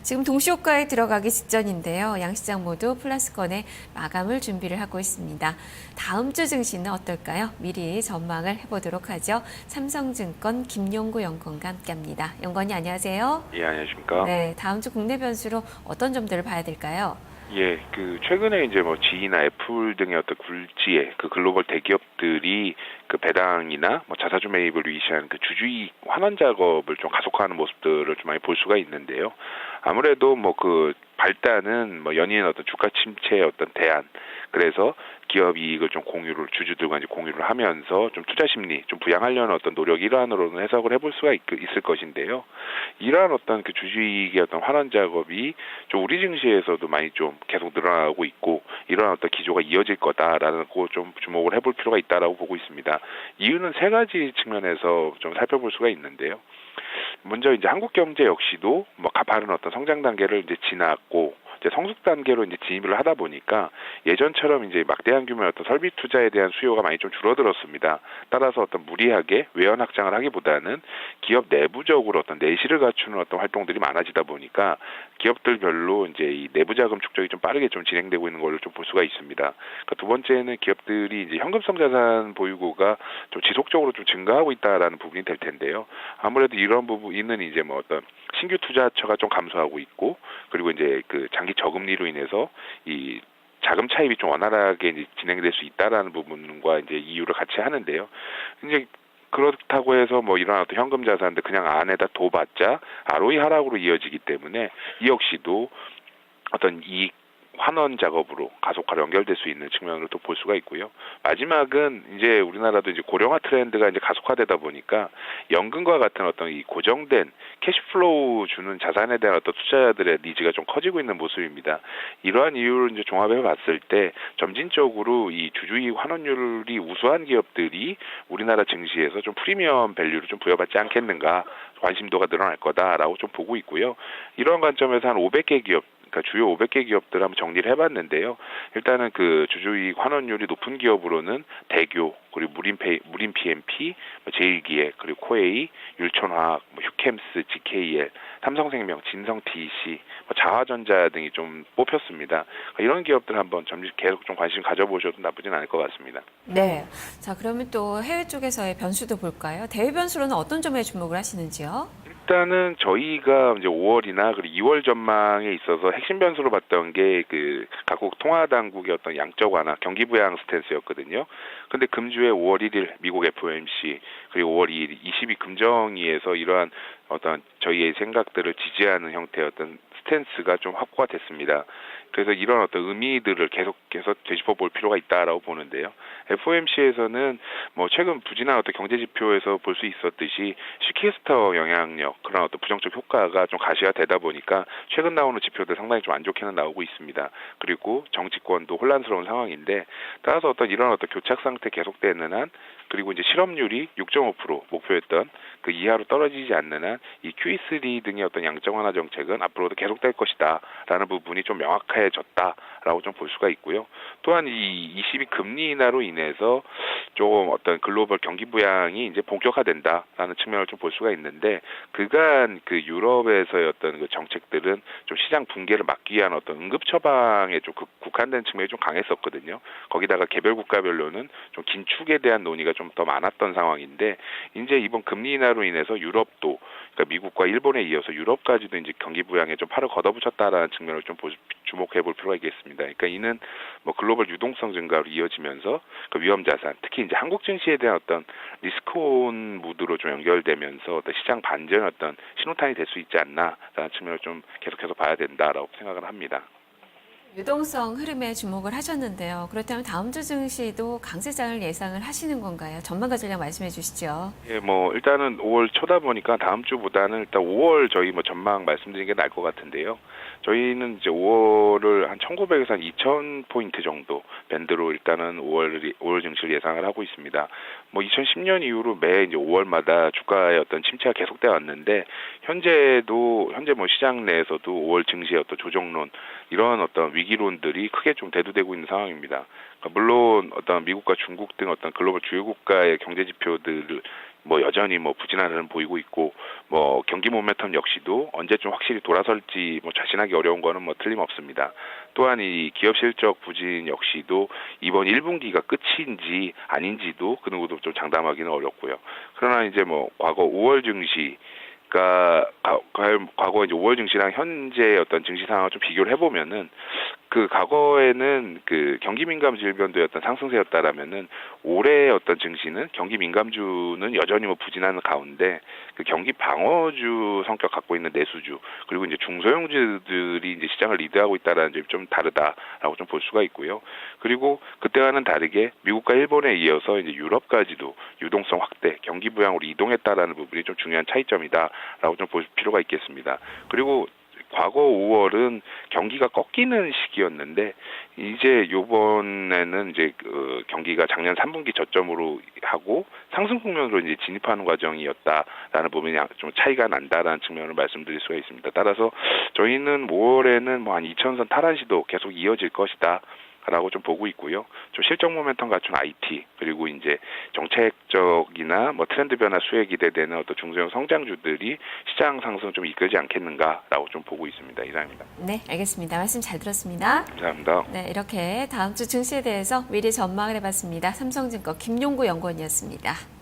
지금 동시효과에 들어가기 직전인데요. 양시장 모두 플러스권의 마감을 준비를 하고 있습니다. 다음 주 증시는 어떨까요? 미리 전망을 해보도록 하죠. 삼성증권 김용구 연구원과 함께합니다. 연구원님 안녕하세요. 예, 안녕하십니까. 네, 다음 주 국내 변수로 어떤 점들을 봐야 될까요? 예, 최근에 이제 뭐 지나 애플 등의 어떤 굴지의 그 글로벌 대기업들이 그 배당이나 뭐 자사주 매입을 위시한 그 주주이익 환원 작업을 좀 가속화하는 모습들을 좀 많이 볼 수가 있는데요. 아무래도 뭐 그 발단은 뭐 연이은 어떤 주가 침체의 어떤 대안, 그래서 기업 이익을 좀 주주들과 이제 공유를 하면서 좀 투자 심리 좀 부양하려는 어떤 노력 일환으로는 해석을 해볼 수가 있을 것인데요. 이러한 어떤 그 주주이익의 어떤 환원 작업이 좀 우리 증시에서도 많이 좀 계속 늘어나고 있고, 이러한 어떤 기조가 이어질 거다라는 거 좀 주목을 해볼 필요가 있다라고 보고 있습니다. 이유는 세 가지 측면에서 좀 살펴볼 수가 있는데요. 먼저 이제 한국 경제 역시도 뭐 가파른 어떤 성장 단계를 이제 지났고, 이제 성숙 단계로 이제 진입을 하다 보니까 예전처럼 이제 막대한 규모의 어떤 설비 투자에 대한 수요가 많이 좀 줄어들었습니다. 따라서 어떤 무리하게 외연 확장을 하기보다는 기업 내부적으로 어떤 내실을 갖추는 어떤 활동들이 많아지다 보니까 기업들별로 이제 이 내부 자금 축적이 좀 빠르게 좀 진행되고 있는 걸로 좀 볼 수가 있습니다. 그러니까 두 번째는 기업들이 이제 현금성 자산 보유고가 좀 지속적으로 좀 증가하고 있다라는 부분이 될 텐데요. 아무래도 이런 부분은 이제 뭐 어떤 신규 투자처가 좀 감소하고 있고, 그리고 이제 그 장기 저금리로 인해서 이 자금 차입이 좀 원활하게 이제 진행될 수 있다라는 부분과 이제 이유를 같이 하는데요. 이제 그렇다고 해서 뭐 이런 어떤 현금 자산들 그냥 안에다 둬봤자 ROE 하락으로 이어지기 때문에 이 역시도 어떤 이익 환원 작업으로 가속화로 연결될 수 있는 측면으로 또 볼 수가 있고요. 마지막은 이제 우리나라도 이제 고령화 트렌드가 이제 가속화되다 보니까 연금과 같은 어떤 이 고정된 캐시플로우 주는 자산에 대한 어떤 투자자들의 니즈가 좀 커지고 있는 모습입니다. 이러한 이유를 이제 종합해 봤을 때 점진적으로 이 주주이익 환원율이 우수한 기업들이 우리나라 증시에서 좀 프리미엄 밸류를 좀 부여받지 않겠는가, 관심도가 늘어날 거다라고 좀 보고 있고요. 이런 관점에서 한 500개 기업, 그러니까 주요 500개 기업들 한번 정리를 해봤는데요. 일단은 그 주주이익 환원율이 높은 기업으로는 대교, 그리고 무림 PMP, 제일기획, 그리고 코에이, 율촌화학, 휴캠스, GKL, 삼성생명, 진성 TEC, 자화전자 등이 좀 뽑혔습니다. 그러니까 이런 기업들 한번 계속 좀 관심 가져보셔도 나쁘진 않을 것 같습니다. 네. 자, 그러면 또 해외 쪽에서의 변수도 볼까요? 대외 변수로는 어떤 점에 주목을 하시는지요? 일단은 저희가 이제 5월이나 그리고 2월 전망에 있어서 핵심 변수로 봤던 게 그 각국 통화 당국의 어떤 양적 완화, 경기 부양 스탠스였거든요. 근데 금주에 5월 1일 미국 FOMC, 그리고 5월 2일 22 금정위에서 이러한 어떤 저희의 생각들을 지지하는 형태의 어떤 스탠스가 좀 확고화됐습니다. 그래서 이런 어떤 의미들을 계속해서 되짚어 볼 필요가 있다라고 보는데요. FOMC에서는 뭐 최근 부진한 어떤 경제 지표에서 볼 수 있었듯이 시퀘스터 영향력, 그런 어떤 부정적 효과가 좀 가시화되다 보니까 최근 나오는 지표들 상당히 좀 안 좋게는 나오고 있습니다. 그리고 정치권도 혼란스러운 상황인데, 따라서 이런 어떤 교착 상태 계속되는 한, 그리고 이제 실업률이 6.5% 목표였던 그 이하로 떨어지지 않는 한 이 QE3 등의 어떤 양적 완화 정책은 앞으로도 계속될 것이다라는 부분이 좀 명확해졌다라고 좀 볼 수가 있고요. 또한 이 22 금리 인하로 인해서 좀 어떤 글로벌 경기 부양이 이제 본격화된다라는 측면을 좀 볼 수가 있는데, 그간 그 유럽에서의 어떤 그 정책들은 좀 시장 붕괴를 막기 위한 어떤 응급 처방에 좀 국한된 측면이 좀 강했었거든요. 거기다가 개별 국가별로는 좀 긴축에 대한 논의가 좀 더 많았던 상황인데, 이제 이번 금리 인하로 인해서 유럽도, 그러니까 미국과 일본에 이어서 유럽까지도 이제 경기 부양에 좀 팔을 걷어붙였다라는 측면을 좀 주목해 볼 필요가 있겠습니다. 그러니까 이는 뭐 글로벌 유동성 증가로 이어지면서 그 위험 자산, 특히 이제 한국 증시에 대한 어떤 리스크온 무드로 좀 연결되면서 어떤 시장 반전 어떤 신호탄이 될 수 있지 않나라는 측면을 좀 계속해서 봐야 된다라고 생각을 합니다. 유동성 흐름에 주목을 하셨는데요. 그렇다면 다음 주 증시도 강세장을 예상을 하시는 건가요? 전망과 전략 말씀해 주시죠. 예, 뭐 일단은 5월 초다 보니까 다음 주보다는 일단 5월 저희 뭐 전망 말씀드리는 게 나을 것 같은데요. 저희는 이제 5월을 한 1,900에서 한 2,000포인트 정도 밴드로 일단은 5월 증시를 예상을 하고 있습니다. 뭐 2010년 이후로 매 이제 5월마다 주가의 어떤 침체가 계속돼 왔는데, 현재 뭐 시장 내에서도 5월 증시의 어떤 조정론, 이런 어떤 위기론들이 크게 좀 대두되고 있는 상황입니다. 그러니까 물론 어떤 미국과 중국 등 어떤 글로벌 주요 국가의 경제 지표들 뭐 여전히 뭐 부진한 흐름 보이고 있고 뭐 경기 모멘텀 역시도 언제쯤 확실히 돌아설지 뭐 자신하기 어려운 거는 뭐 틀림없습니다. 또한 이 기업 실적 부진 역시도 이번 1분기가 끝인지 아닌지도 그 누구도 좀 장담하기는 어렵고요. 그러나 이제 뭐 과거 5월 증시 과거 이제 5월 증시랑 현재 어떤 증시 상황을 좀 비교를 해보면은 그 과거에는 그 경기 민감 질병도였던 상승세였다라면은 올해 어떤 증시는 경기 민감주는 여전히 뭐 부진하는 가운데 그 경기 방어주 성격 갖고 있는 내수주 그리고 이제 중소형주들이 이제 시장을 리드하고 있다라는 점이 좀 다르다라고 좀 볼 수가 있고요. 그리고 그때와는 다르게 미국과 일본에 이어서 이제 유럽까지도 유동성 확대, 경기 부양으로 이동했다라는 부분이 좀 중요한 차이점이다라고 좀 볼 필요가 있겠습니다. 그리고 과거 5월은 경기가 꺾이는 시기였는데 이제 요번에는 이제 그 경기가 작년 3분기 저점으로 하고 상승 국면으로 이제 진입하는 과정이었다라는 부분이 좀 차이가 난다라는 측면을 말씀드릴 수가 있습니다. 따라서 저희는 5월에는 뭐 한 2,000선 탈환 시도 계속 이어질 것이다. 라고 좀 보고 있고요. 좀 실적 모멘텀 갖춘 IT 그리고 이제 정책적이나 뭐 트렌드 변화 수혜 기대되는 어떤 중소형 성장주들이 시장 상승 좀 이끌지 않겠는가라고 좀 보고 있습니다. 이상입니다. 네, 알겠습니다. 말씀 잘 들었습니다. 감사합니다. 네, 이렇게 다음 주 증시에 대해서 미리 전망을 해봤습니다. 삼성증권 김용구 연구원이었습니다.